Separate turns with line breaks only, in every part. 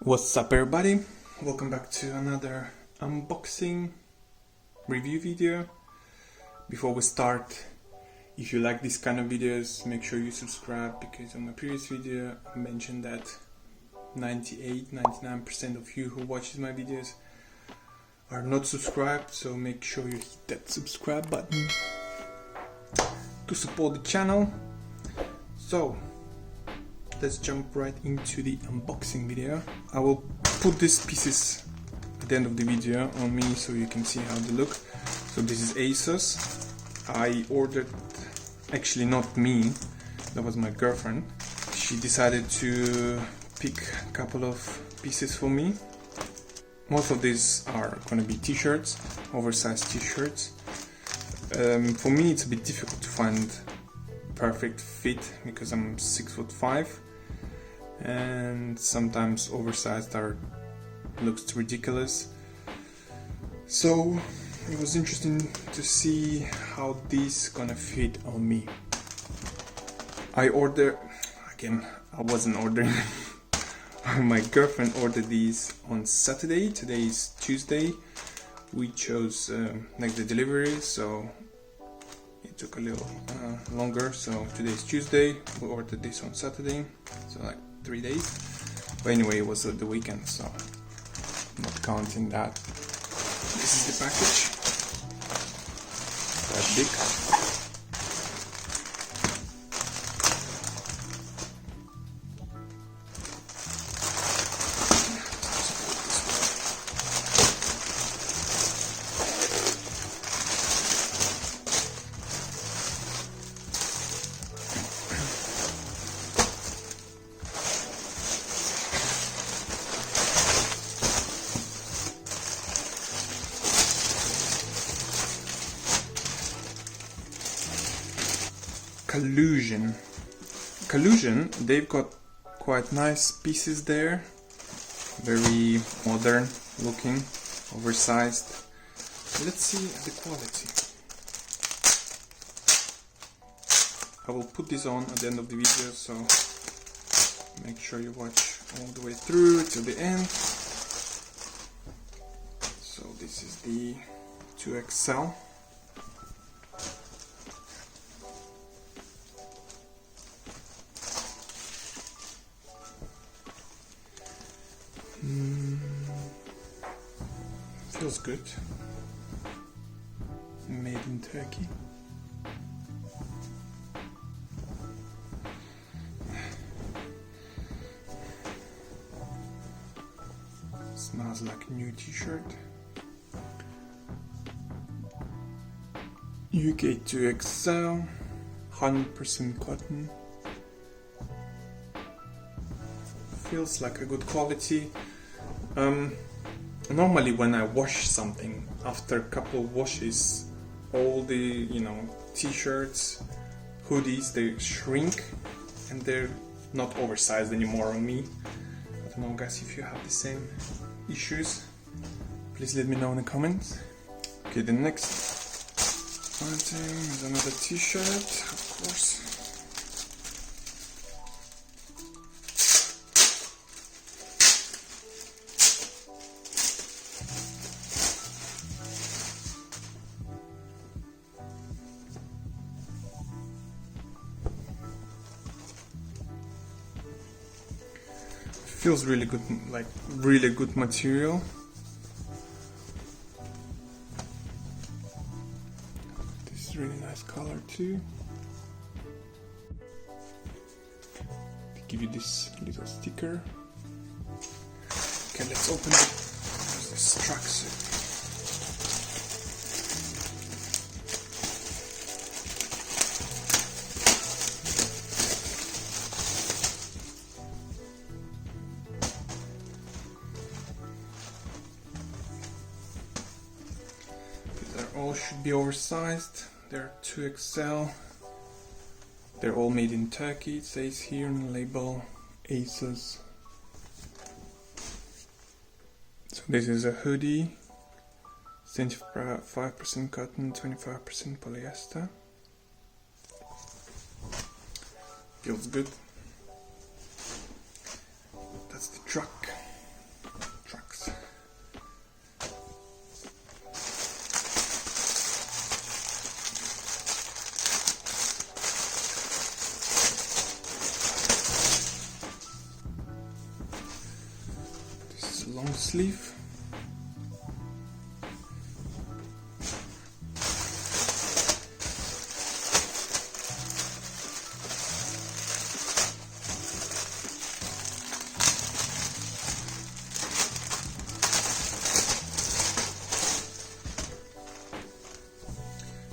What's up everybody, welcome back to another unboxing review video. Before we start, if you like this kind of videos, make sure you subscribe, because on my previous video I mentioned that 99% of you who watches my videos are not subscribed, so make sure you hit that subscribe button to support the channel. So let's jump right into the unboxing video. I will put these pieces at the end of the video on me so you can see how they look. So this is Asos. I ordered, actually not me, that was my girlfriend. She decided to pick a couple of pieces for me. Most of these are gonna be t-shirts, oversized t-shirts. For me it's a bit difficult to find perfect fit because I'm 6'5", and sometimes oversized looks ridiculous. So it was interesting to see how this gonna fit on me. I wasn't ordering. My girlfriend ordered these on Saturday. Today is Tuesday. We chose like the delivery, so it took a little longer. So today's Tuesday, we ordered this on Saturday, so like 3 days. But anyway, it was the weekend, so I'm not counting that. This is the package. Quite big. Collusion, they've got quite nice pieces there, very modern looking, oversized. Let's see the quality. I will put this on at the end of the video, so make sure you watch all the way through till the end. So this is the 2XL. Feels good. Made in Turkey. Smells like a new t-shirt. UK 2XL, 100% cotton. Feels like a good quality. Normally when I wash something, after a couple of washes, all the t-shirts, hoodies, they shrink and they're not oversized anymore on me. I don't know guys, if you have the same issues, please let me know in the comments. Okay, the next item is another t-shirt, of course. Feels really good, like really good material. This is really nice color too. They give you this little sticker. Okay, let's open this tracksuit. All should be oversized. They're 2XL. They're all made in Turkey. It says here on the label, Asos. So this is a hoodie, 75% cotton, 25% polyester. Feels good. That's the truck. the long sleeve.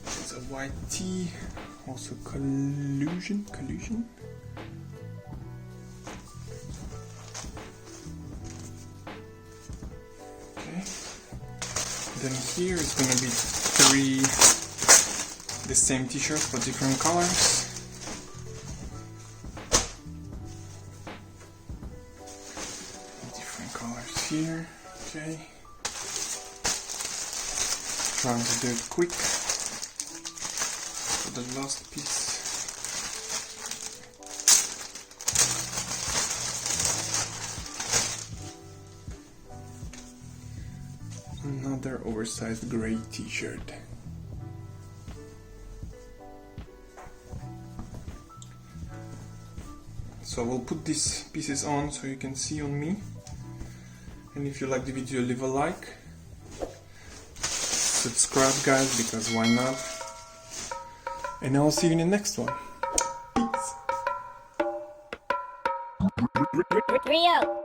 It's a white tee, also Collusion. Then here is gonna be 3 the same t-shirts but different colors. Different colors here, okay. Trying to do it quick for the last piece. Another oversized gray t-shirt. So I will put these pieces on so you can see on me. And if you like the video, leave a like. Subscribe guys, because why not? And I'll see you in the next one. Peace. Rio.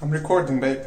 I'm recording, babe.